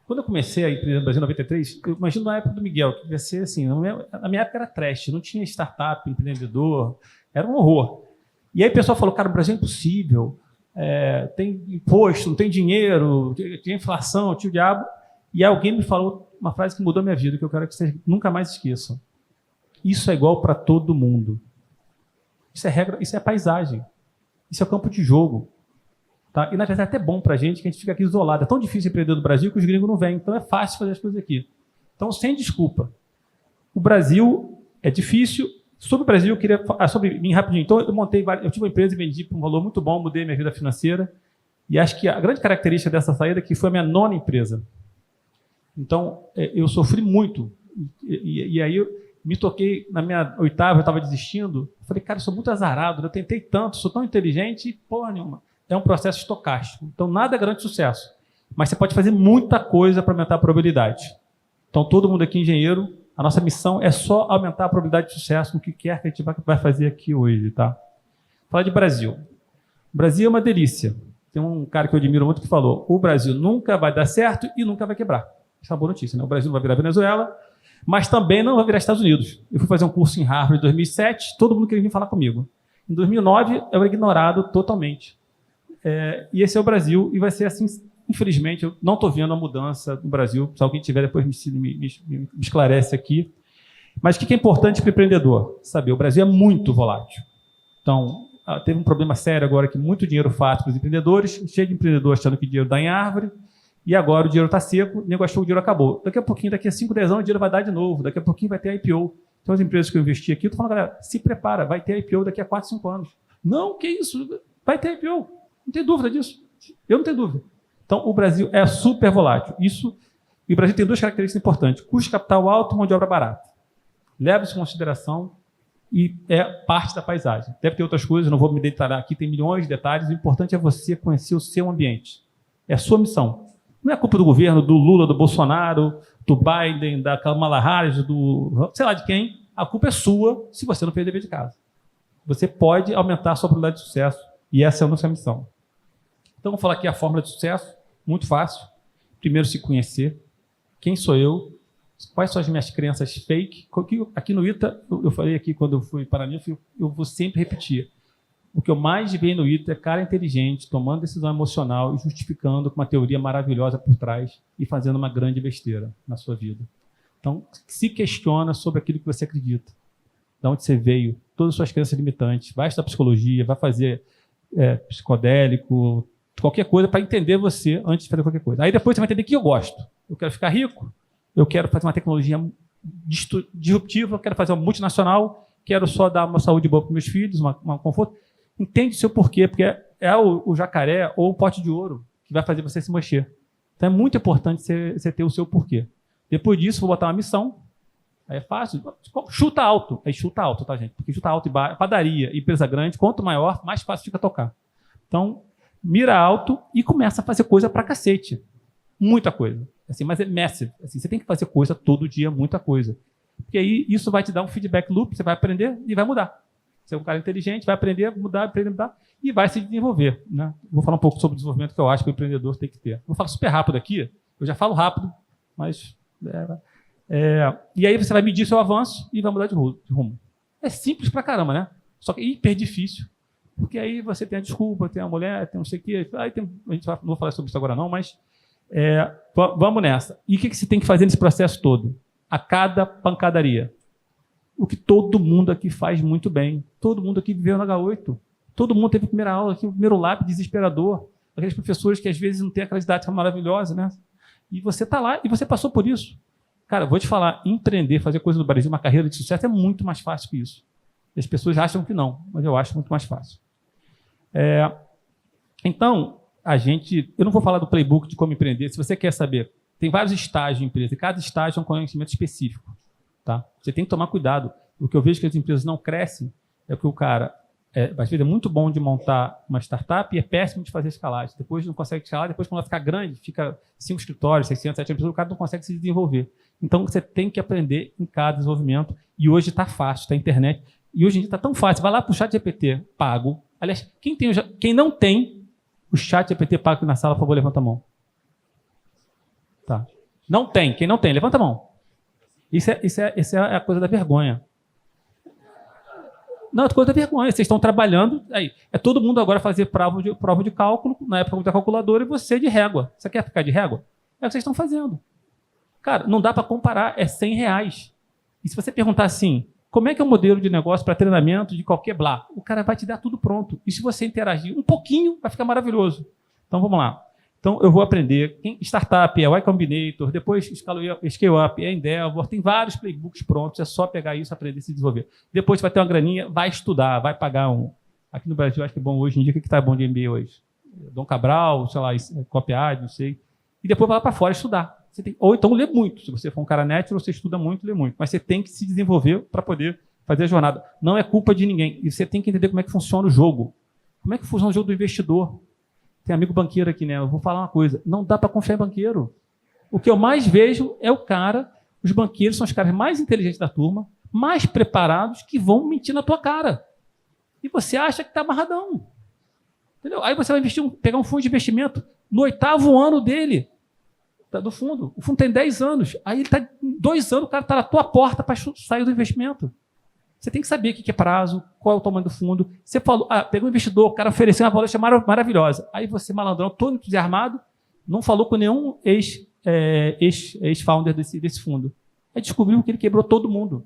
quando eu comecei a empreender no Brasil em 93, eu imagino na época do Miguel, que ia ser assim, na minha época era trash, não tinha startup, empreendedor, era um horror. E aí o pessoal falou: cara, o Brasil é impossível, tem imposto, não tem dinheiro, tem inflação, tio diabo. E alguém me falou uma frase que mudou a minha vida, que eu quero que vocês nunca mais esqueçam. Isso é igual para todo mundo. Isso é regra, isso é paisagem. Isso é campo de jogo. Tá? E, na verdade, é até bom para a gente, que a gente fica aqui isolado. É tão difícil empreender no Brasil que os gringos não vêm. Então, é fácil fazer as coisas aqui. Então, sem desculpa. O Brasil é difícil. Sobre o Brasil, eu queria falar sobre mim rapidinho. Então, eu tive uma empresa e vendi por um valor muito bom, mudei minha vida financeira. E acho que a grande característica dessa saída é que foi a minha 9ª empresa. Então, eu sofri muito. E aí eu me toquei, na minha 8ª, eu estava desistindo. Falei, cara, eu sou muito azarado, eu tentei tanto, sou tão inteligente, e porra nenhuma. É um processo estocástico. Então, nada garante sucesso. Mas você pode fazer muita coisa para aumentar a probabilidade. Então, todo mundo aqui, engenheiro, a nossa missão é só aumentar a probabilidade de sucesso no que quer que a gente vai fazer aqui hoje, tá? Falar de Brasil. O Brasil é uma delícia. Tem um cara que eu admiro muito que falou, o Brasil nunca vai dar certo e nunca vai quebrar. Essa é uma boa notícia, né? O Brasil não vai virar Venezuela, mas também não vai virar Estados Unidos. Eu fui fazer um curso em Harvard em 2007, todo mundo queria vir falar comigo. Em 2009, eu era ignorado totalmente. E esse é o Brasil, e vai ser assim, infelizmente, eu não estou vendo a mudança no Brasil. Se alguém tiver, depois me esclarece aqui. Mas o que é importante para o empreendedor? Saber, o Brasil é muito volátil. Então, teve um problema sério agora que muito dinheiro fácil para os empreendedores, cheio de empreendedor achando que dinheiro dá em árvore, e agora o dinheiro está seco, o nego achou que o dinheiro acabou. Daqui a pouquinho, daqui a 5, 10 anos, o dinheiro vai dar de novo, daqui a pouquinho vai ter IPO. Então, as empresas que eu investi aqui, eu estou falando, galera, se prepara, vai ter IPO daqui a 4, 5 anos. Não, que isso? Vai ter IPO. Não tem dúvida disso. Eu não tenho dúvida. Então, o Brasil é super volátil. E o Brasil tem 2 características importantes. Custo de capital alto e mão de obra barata. Leva isso em consideração e é parte da paisagem. Deve ter outras coisas, não vou me detalhar aqui, tem milhões de detalhes. O importante é você conhecer o seu ambiente. É a sua missão. Não é culpa do governo, do Lula, do Bolsonaro, do Biden, da Kamala Harris, do sei lá de quem. A culpa é sua se você não fez o dever de casa. Você pode aumentar a sua probabilidade de sucesso e essa é a nossa missão. Então, vou falar aqui a fórmula de sucesso, muito fácil. Primeiro, se conhecer. Quem sou eu? Quais são as minhas crenças fake? Aqui no ITA, eu falei aqui quando eu fui para mim, eu vou sempre repetir. O que eu mais vejo no ITA é cara inteligente, tomando decisão emocional e justificando com uma teoria maravilhosa por trás e fazendo uma grande besteira na sua vida. Então, se questiona sobre aquilo que você acredita. De onde você veio, todas as suas crenças limitantes. Vai estudar psicologia, vai fazer psicodélico, qualquer coisa para entender você antes de fazer qualquer coisa. Aí depois você vai entender que eu gosto. Eu quero ficar rico, eu quero fazer uma tecnologia disruptiva, eu quero fazer uma multinacional, quero só dar uma saúde boa para meus filhos, um conforto. Entende o seu porquê, porque é o jacaré ou o pote de ouro que vai fazer você se mexer. Então é muito importante você ter o seu porquê. Depois disso, vou botar uma missão. Aí é fácil. Chuta alto. Aí chuta alto, tá, gente? Porque chuta alto e padaria, empresa grande, quanto maior, mais fácil fica tocar. Então, mira alto e começa a fazer coisa pra cacete. Muita coisa. Assim, mas é massive. Assim, você tem que fazer coisa todo dia, muita coisa. Porque aí isso vai te dar um feedback loop, você vai aprender e vai mudar. Você é um cara inteligente, vai aprender, mudar, e vai se desenvolver. Né? Vou falar um pouco sobre o desenvolvimento que eu acho que o empreendedor tem que ter. Vou falar super rápido aqui, eu já falo rápido, mas... e aí você vai medir seu avanço e vai mudar de rumo. É simples pra caramba, né? Só que é hiper difícil. Porque aí você tem a desculpa, tem a mulher, tem não sei o quê. Aí a gente não vou falar sobre isso agora não, mas vamos nessa. E o que você tem que fazer nesse processo todo? A cada pancadaria. O que todo mundo aqui faz muito bem. Todo mundo aqui viveu na H8. Todo mundo teve a primeira aula aqui, o primeiro lápis desesperador. Aqueles professores que às vezes não têm aquela didática maravilhosa, né? E você está lá e você passou por isso. Cara, vou te falar, empreender, fazer coisa no Brasil, uma carreira de sucesso é muito mais fácil que isso. As pessoas acham que não, mas eu acho muito mais fácil. Então, eu não vou falar do playbook de como empreender. Se você quer saber, tem vários estágios de empresa, e cada estágio é um conhecimento específico. Tá? Você tem que tomar cuidado. O que eu vejo que as empresas não crescem é que o cara, às vezes, é muito bom de montar uma startup e é péssimo de fazer escalagem. Depois não consegue escalar, depois quando ela ficar grande, fica 5 escritórios, 600, 700 pessoas, o cara não consegue se desenvolver. Então, você tem que aprender em cada desenvolvimento. E hoje está fácil, está a internet. E hoje em dia está tão fácil. Vai lá para o ChatGPT pago. Aliás, quem não tem o ChatGPT pago aqui na sala, por favor, levanta a mão. Tá. Não tem. Quem não tem, levanta a mão. Isso é a coisa da vergonha. Não, é coisa da vergonha. Vocês estão trabalhando. Aí, todo mundo agora fazer prova de cálculo, na época da calculadora, e você de régua. Você quer ficar de régua? É o que vocês estão fazendo. Cara, não dá para comparar, é R$100. E se você perguntar assim, como é que é o modelo de negócio para treinamento de qualquer blá? O cara vai te dar tudo pronto. E se você interagir um pouquinho, vai ficar maravilhoso. Então, vamos lá. Então, eu vou aprender. Startup é Y Combinator, depois Scale Up é Endeavor, tem vários playbooks prontos, é só pegar isso, aprender e se desenvolver. Depois você vai ter uma graninha, vai estudar, vai pagar um. Aqui no Brasil, acho que é bom hoje em dia. O que está bom de MBA hoje? Dom Cabral, sei lá, Copiade, não sei, e depois vai lá para fora estudar. Ou então lê muito. Se você for um cara natural, você estuda muito, lê muito. Mas você tem que se desenvolver para poder fazer a jornada. Não é culpa de ninguém. E você tem que entender como é que funciona o jogo. Como é que funciona o jogo do investidor? Tem amigo banqueiro aqui, né? Eu vou falar uma coisa. Não dá para confiar em banqueiro. O que eu mais vejo é o cara... Os banqueiros são os caras mais inteligentes da turma, mais preparados, que vão mentir na tua cara. E você acha que está amarradão. Entendeu? Aí você vai pegar um fundo de investimento no 8º ano dele, do fundo. O fundo tem 10 anos. Aí ele está 2 anos, o cara está na tua porta para sair do investimento. Você tem que saber o que é prazo, qual é o tamanho do fundo. Você falou, pegou um investidor, o cara ofereceu uma palestra maravilhosa. Aí você, malandrão, todo entusiasmado, não falou com nenhum ex-founder desse fundo. Aí descobriu que ele quebrou todo mundo.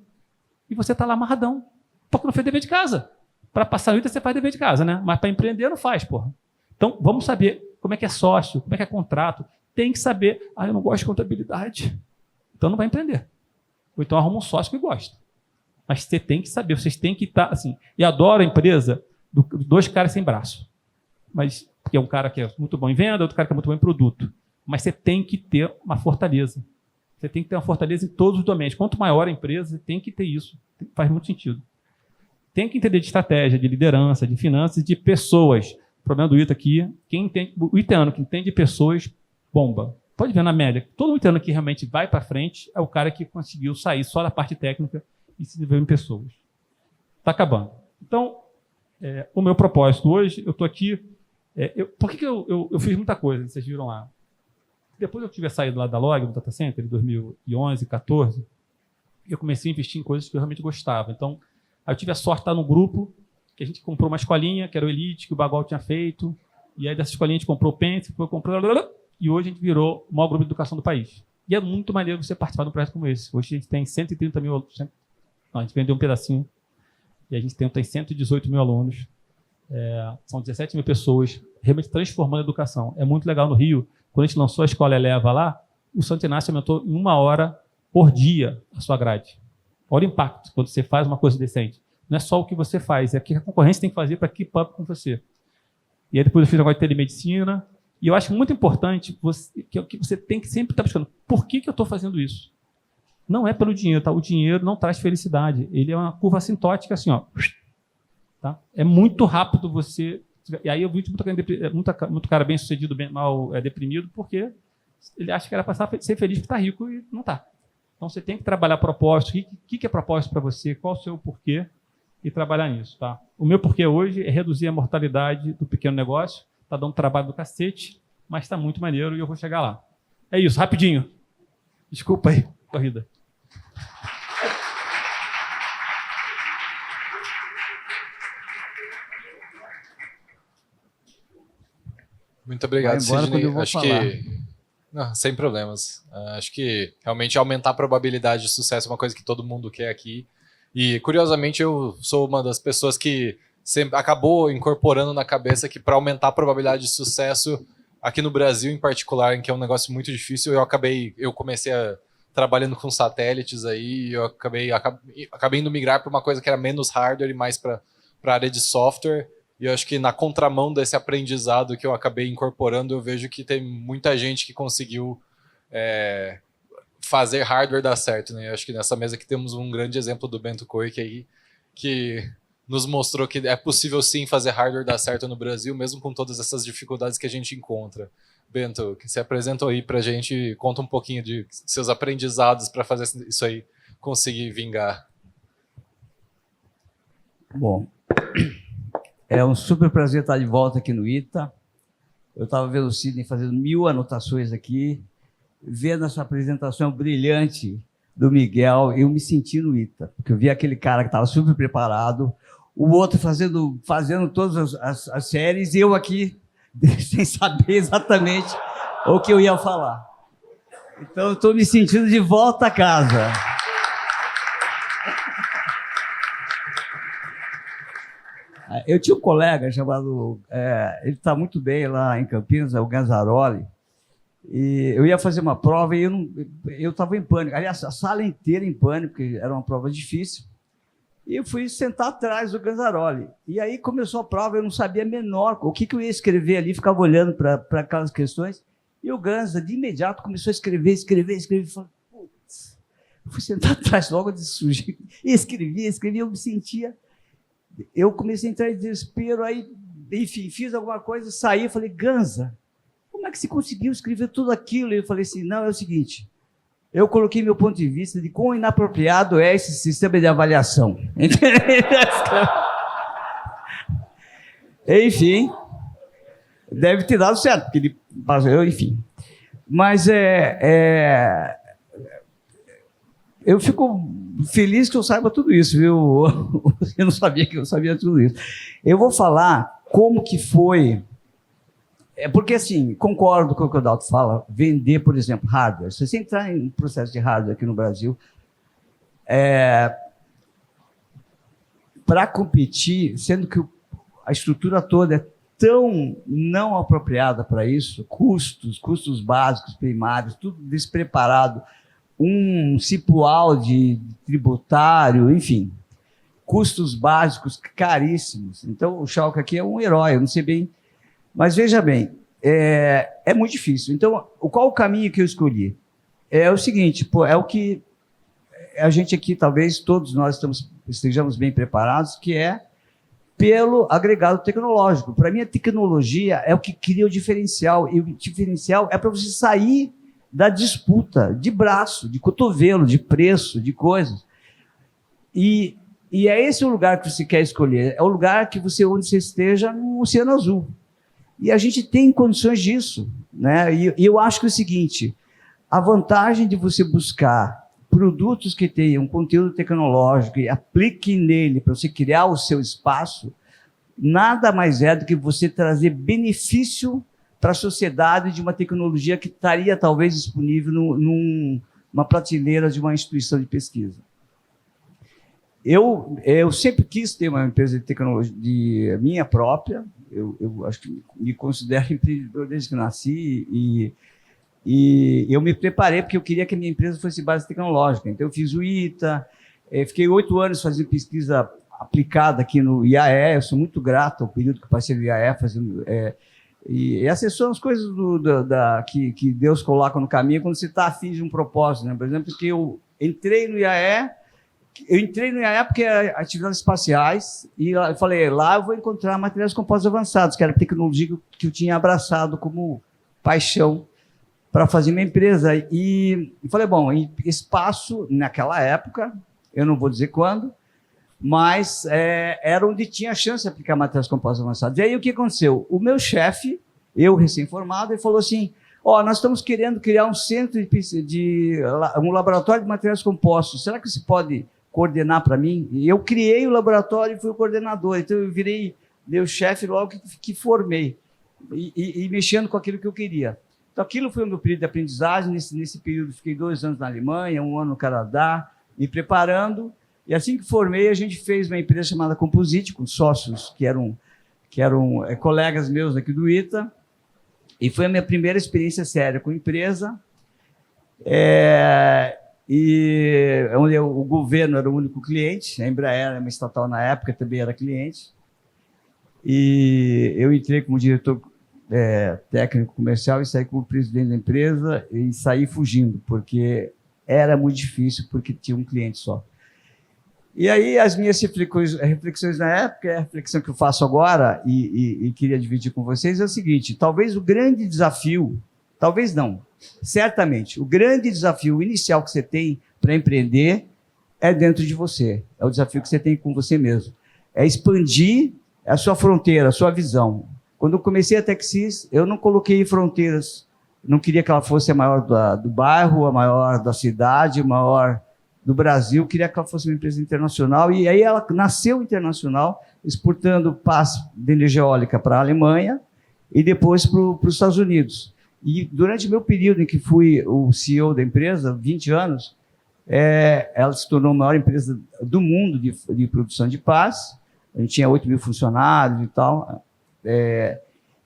E você está lá amarradão, porque não fez dever de casa. Para passar a vida, você faz dever de casa, né? Mas para empreender, não faz, porra. Então, vamos saber como é que é sócio, como é que é contrato. Tem que saber, eu não gosto de contabilidade. Então, não vai empreender. Ou então, arruma um sócio que gosta. Mas você tem que saber, vocês têm que estar assim. E adoro a empresa de 2 caras sem braço. Mas, porque é um cara que é muito bom em venda, outro cara que é muito bom em produto. Mas você tem que ter uma fortaleza. Você tem que ter uma fortaleza em todos os domínios. Quanto maior a empresa, você tem que ter isso. Faz muito sentido. Tem que entender de estratégia, de liderança, de finanças, de pessoas. O problema do ITA aqui, o italiano que entende pessoas, bomba. Pode ver na média. Todo italiano que realmente vai para frente é o cara que conseguiu sair só da parte técnica e se desenvolver em pessoas. Está acabando. Então, o meu propósito hoje, eu estou aqui... por que eu fiz muita coisa, vocês viram lá? Depois eu tive saído lá da Log, do Data Center, em 2011, 2014, eu comecei a investir em coisas que eu realmente gostava. Então, aí eu tive a sorte de estar num grupo que a gente comprou uma escolinha, que era o Elite, que o Bagol tinha feito, e aí dessa escolinha a gente comprou o Pence, e hoje a gente virou o maior grupo de educação do país. E é muito maneiro você participar de um projeto como esse. Hoje a gente tem 130 mil alunos, a gente vendeu um pedacinho, e a gente tem 118 mil alunos, são 17 mil pessoas, realmente transformando a educação. É muito legal no Rio. Quando a gente lançou a Escola Eleva lá, o Santo Inácio aumentou em 1 hora por dia a sua grade. Olha o impacto quando você faz uma coisa decente. Não é só o que você faz, é o que a concorrência tem que fazer para keep up com você. E aí depois eu fiz um negócio de telemedicina, e eu acho muito importante que você tem que sempre estar buscando por que eu estou fazendo isso. Não é pelo dinheiro, tá? O dinheiro não traz felicidade. Ele é uma curva assintótica assim, ó. Tá? É muito rápido você... E aí eu vi muito cara bem sucedido, bem mal deprimido, porque ele acha que era passar a ser feliz porque está rico e não está. Então você tem que trabalhar propósito. O que é propósito para você? Qual o seu porquê? E trabalhar nisso. Tá? O meu porquê hoje é reduzir a mortalidade do pequeno negócio. Está dando trabalho do cacete, mas está muito maneiro e eu vou chegar lá. É isso, rapidinho. Desculpa aí, corrida. Muito obrigado, Sidney. Acho que não, sem problemas. Acho que realmente aumentar a probabilidade de sucesso é uma coisa que todo mundo quer aqui. E, curiosamente, eu sou uma das pessoas que sempre acabou incorporando na cabeça que para aumentar a probabilidade de sucesso, aqui no Brasil em particular, em que é um negócio muito difícil, eu comecei trabalhando com satélites aí, e eu acabei indo migrar para uma coisa que era menos hardware e mais para a área de software. E eu acho que na contramão desse aprendizado que eu acabei incorporando, eu vejo que tem muita gente que conseguiu fazer hardware dar certo, né? Eu acho que nessa mesa aqui temos um grande exemplo do Bento Koik aí, que nos mostrou que é possível sim fazer hardware dar certo no Brasil, mesmo com todas essas dificuldades que a gente encontra. Bento, que se apresentou aí pra gente, conta um pouquinho de seus aprendizados para fazer isso aí conseguir vingar. Bom, é um super prazer estar de volta aqui no ITA. Eu estava vendo o Sidney fazendo 1000 anotações aqui, vendo essa apresentação brilhante do Miguel, eu me senti no ITA, porque eu vi aquele cara que estava super preparado, o outro fazendo todas as séries, e eu aqui sem saber exatamente o que eu ia falar. Então, eu estou me sentindo de volta a casa. Eu tinha um colega chamado... ele está muito bem lá em Campinas, é o Ganzaroli, e eu ia fazer uma prova e eu estava em pânico. Aliás, a sala inteira em pânico, porque era uma prova difícil. E eu fui sentar atrás do Ganzaroli. E aí começou a prova, eu não sabia menor o que eu ia escrever ali, ficava olhando para aquelas questões. E o Ganza, de imediato, começou a escrever. Falei, putz, eu fui sentar atrás logo de sujeito. E escrevi, eu me sentia... Eu comecei a entrar em desespero, aí, enfim, fiz alguma coisa, saí, falei, Ganza, como é que você conseguiu escrever tudo aquilo? E eu falei assim, não, é o seguinte, eu coloquei meu ponto de vista de quão inapropriado é esse sistema de avaliação. Enfim, deve ter dado certo, porque ele passou, enfim. Mas eu fico feliz que eu saiba tudo isso, viu? Eu não sabia que eu sabia tudo isso. Eu vou falar como que foi... Porque, assim, concordo com o que o Adalto fala, vender, por exemplo, hardware. Se você entrar em processo de hardware aqui no Brasil, para competir, sendo que a estrutura toda é tão não apropriada para isso, custos básicos, primários, tudo despreparado, um cipual de tributário, enfim, custos básicos caríssimos. Então, o Schalke aqui é um herói, eu não sei bem. Mas, veja bem, é muito difícil. Então, qual o caminho que eu escolhi? É o seguinte, é o que a gente aqui, talvez todos nós estejamos bem preparados, que é pelo agregado tecnológico. Para mim, a tecnologia é o que cria o diferencial, e o diferencial é para você sair da disputa de braço, de cotovelo, de preço, de coisas. E é esse o lugar que você quer escolher, é o lugar que onde você esteja no Oceano Azul. E a gente tem condições disso, né? E eu acho que é o seguinte, a vantagem de você buscar produtos que tenham conteúdo tecnológico e aplique nele para você criar o seu espaço, nada mais é do que você trazer benefício para a sociedade de uma tecnologia que estaria talvez disponível numa prateleira de uma instituição de pesquisa. Eu sempre quis ter uma empresa de tecnologia minha própria. Eu acho que me considero empreendedor desde que nasci e eu me preparei porque eu queria que a minha empresa fosse base tecnológica. Então, eu fiz o ITA, fiquei 8 anos fazendo pesquisa aplicada aqui no IAE. Eu sou muito grato ao período que eu passei no IAE fazendo... E essas são as coisas que Deus coloca no caminho quando você está afim de um propósito, né? Por exemplo, que eu entrei no IAE porque era atividades espaciais e eu falei, lá eu vou encontrar materiais compostos avançados, que era a tecnologia que eu tinha abraçado como paixão para fazer minha empresa. E falei, bom, espaço, naquela época, eu não vou dizer quando, mas era onde tinha chance de aplicar materiais compostos avançados. E aí o que aconteceu? O meu chefe, eu recém-formado, ele falou assim, nós estamos querendo criar um centro um laboratório de materiais compostos, será que você pode coordenar para mim? E eu criei o laboratório e fui o coordenador, então eu virei meu chefe logo que formei, e mexendo com aquilo que eu queria. Então aquilo foi o meu período de aprendizagem. Nesse período fiquei 2 anos na Alemanha, 1 ano no Canadá, me preparando. E assim que formei, a gente fez uma empresa chamada Composite, com sócios que eram colegas meus aqui do ITA, e foi a minha primeira experiência séria com empresa, e onde o governo era o único cliente, a Embraer era uma estatal na época, também era cliente, e eu entrei como diretor técnico comercial e saí como presidente da empresa e saí fugindo, porque era muito difícil, porque tinha um cliente só. E aí, as minhas reflexões na época, a reflexão que eu faço agora e queria dividir com vocês é o seguinte, talvez o grande desafio, talvez não, certamente, o grande desafio inicial que você tem para empreender é dentro de você, é o desafio que você tem com você mesmo, é expandir a sua fronteira, a sua visão. Quando eu comecei a Techsys, eu não coloquei fronteiras, não queria que ela fosse a maior do bairro, a maior da cidade, a maior do Brasil, queria que ela fosse uma empresa internacional, e aí ela nasceu internacional, exportando pás de energia eólica para a Alemanha e depois para os Estados Unidos. E durante o meu período em que fui o CEO da empresa, 20 anos, ela se tornou a maior empresa do mundo de produção de pás. A gente tinha 8 mil funcionários e tal,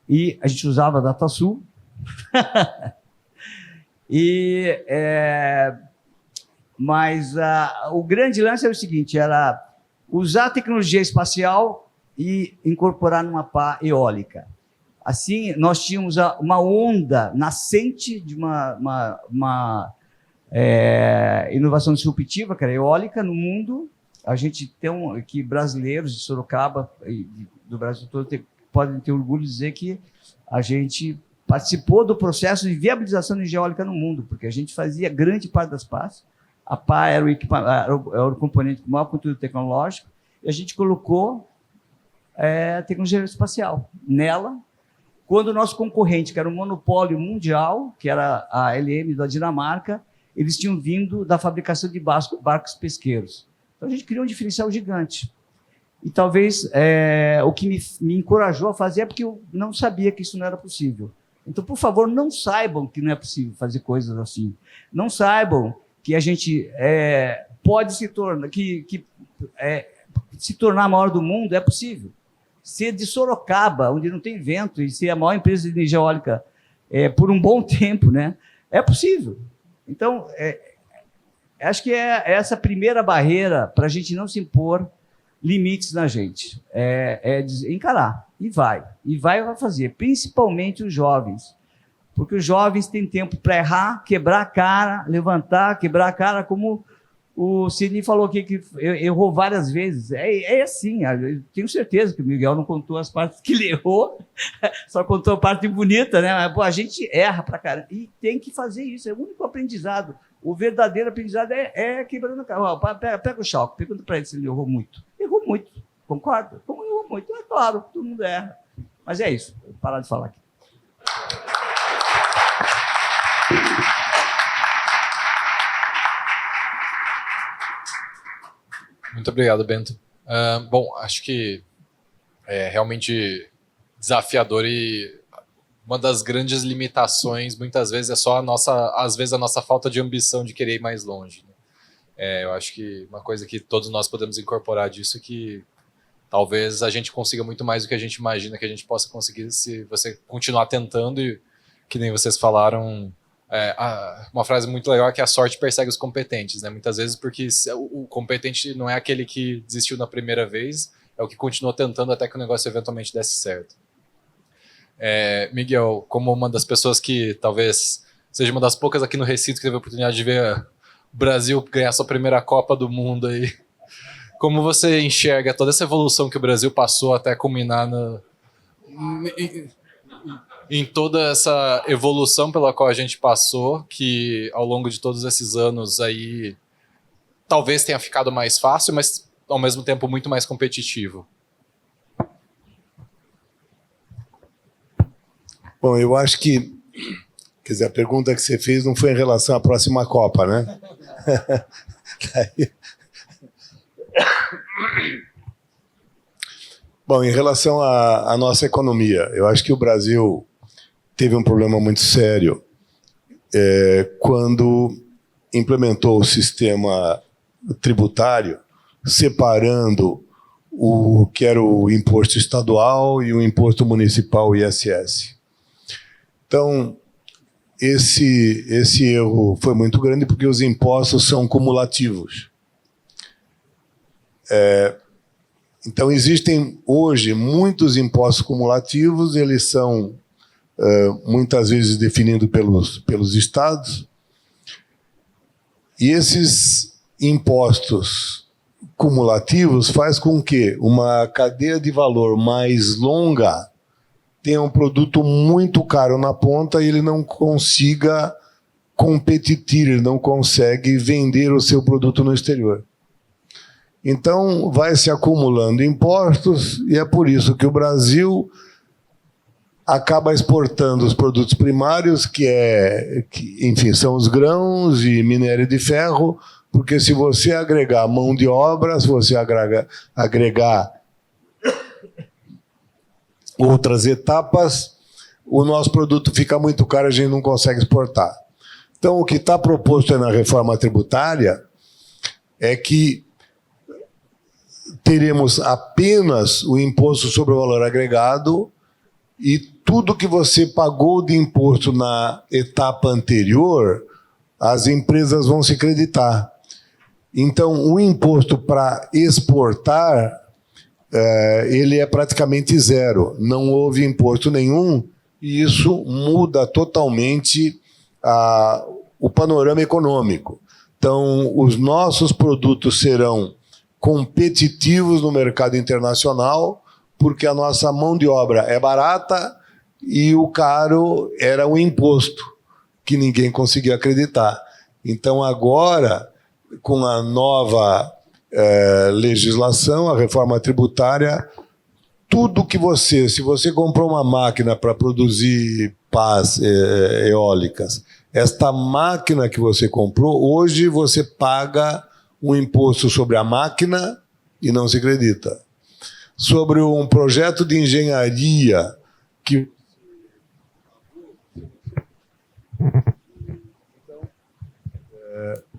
e a gente usava a DataSul. Mas o grande lance era o seguinte, usar a tecnologia espacial e incorporar numa pá eólica. Assim, nós tínhamos uma onda nascente de uma inovação disruptiva, que era eólica, no mundo. A gente tem aqui brasileiros de Sorocaba e do Brasil todo podem ter orgulho de dizer que a gente participou do processo de viabilização de energia eólica no mundo, porque a gente fazia grande parte das pás. A pá era o componente com maior conteúdo tecnológico, e a gente colocou a tecnologia espacial nela, quando o nosso concorrente, que era um monopólio mundial, que era a LM da Dinamarca, eles tinham vindo da fabricação de barcos pesqueiros. Então, a gente criou um diferencial gigante. E talvez o que me encorajou a fazer é porque eu não sabia que isso não era possível. Então, por favor, não saibam que não é possível fazer coisas assim. Não saibam que a gente pode se tornar, se tornar a maior do mundo é possível. Ser de Sorocaba, onde não tem vento, e ser a maior empresa de energia eólica por um bom tempo, né? É possível. Então, acho que é essa primeira barreira para a gente não se impor limites na gente. Encarar. E vai fazer. Principalmente os jovens. Porque os jovens têm tempo para errar, quebrar a cara, levantar, quebrar a cara, como o Sidney falou aqui, que errou várias vezes. É assim, eu tenho certeza que o Miguel não contou as partes que ele errou, só contou a parte bonita, né? Mas, pô, a gente erra pra caramba. E tem que fazer isso, é o único aprendizado. O verdadeiro aprendizado é quebrando a cara. Pega o Chalco, pergunta para ele se ele errou muito. Errou muito, concorda? Como errou muito? É claro, todo mundo erra. Mas é isso, vou parar de falar aqui. Muito obrigado, Bento. Bom, acho que é realmente desafiador e uma das grandes limitações, muitas vezes, é só a nossa falta de ambição de querer ir mais longe. Né? Eu acho que uma coisa que todos nós podemos incorporar disso é que talvez a gente consiga muito mais do que a gente imagina que a gente possa conseguir se você continuar tentando e, que nem vocês falaram, uma frase muito legal é que a sorte persegue os competentes, né? Muitas vezes porque o competente não é aquele que desistiu na primeira vez, é o que continuou tentando até que o negócio eventualmente desse certo. Miguel, como uma das pessoas que talvez seja uma das poucas aqui no Recinto que teve a oportunidade de ver o Brasil ganhar sua primeira Copa do Mundo aí, como você enxerga toda essa evolução que o Brasil passou até culminar em toda essa evolução pela qual a gente passou, que ao longo de todos esses anos aí talvez tenha ficado mais fácil, mas ao mesmo tempo muito mais competitivo? Bom, eu acho que, quer dizer, a pergunta que você fez não foi em relação à próxima Copa, né? Bom, em relação à nossa economia, eu acho que o Brasil teve um problema muito sério quando implementou o sistema tributário, separando o que era o imposto estadual e o imposto municipal, o ISS. Então, esse erro foi muito grande porque os impostos são cumulativos. Então, existem hoje muitos impostos cumulativos, eles são muitas vezes definidos pelos estados, e esses impostos cumulativos faz com que uma cadeia de valor mais longa tenha um produto muito caro na ponta e ele não consiga competir, ele não consegue vender o seu produto no exterior. Então, vai se acumulando impostos e é por isso que o Brasil acaba exportando os produtos primários, enfim, são os grãos e minério de ferro, porque se você agregar mão de obra, se você agregar outras etapas, o nosso produto fica muito caro e a gente não consegue exportar. Então, o que está proposto na reforma tributária é que teremos apenas o imposto sobre o valor agregado e tudo que você pagou de imposto na etapa anterior, as empresas vão se creditar. Então, o imposto para exportar, ele é praticamente zero. Não houve imposto nenhum e isso muda totalmente o panorama econômico. Então, os nossos produtos serão competitivos no mercado internacional porque a nossa mão de obra é barata e o caro era o imposto, que ninguém conseguia acreditar. Então, agora, com a nova legislação, a reforma tributária, tudo que se você comprou uma máquina para produzir pás eólicas, esta máquina que você comprou, hoje você paga um imposto sobre a máquina e não se acredita. Sobre um projeto de engenharia que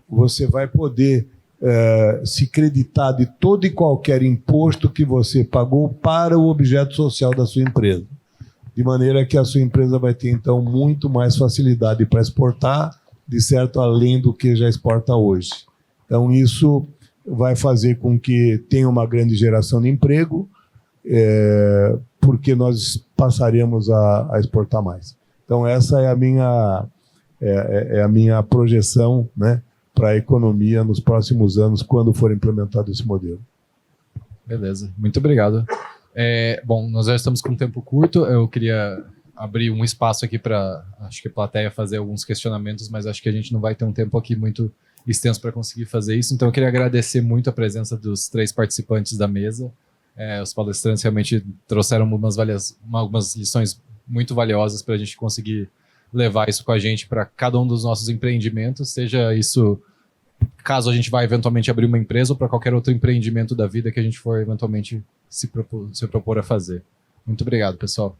você vai poder se creditar de todo e qualquer imposto que você pagou para o objeto social da sua empresa. De maneira que a sua empresa vai ter, então, muito mais facilidade para exportar, de certo, além do que já exporta hoje. Então, isso vai fazer com que tenha uma grande geração de emprego, porque nós passaremos a exportar mais. Então, essa é a minha projeção, né, para a economia nos próximos anos, quando for implementado esse modelo. Beleza, muito obrigado. Bom, nós já estamos com um tempo curto, eu queria abrir um espaço aqui para, acho que a plateia fazer alguns questionamentos, mas acho que a gente não vai ter um tempo aqui muito extenso para conseguir fazer isso, então eu queria agradecer muito a presença dos 3 participantes da mesa. Os palestrantes realmente trouxeram algumas lições muito valiosas para a gente conseguir levar isso com a gente para cada um dos nossos empreendimentos, seja isso caso a gente vá eventualmente abrir uma empresa ou para qualquer outro empreendimento da vida que a gente for eventualmente se propor a fazer. Muito obrigado, pessoal.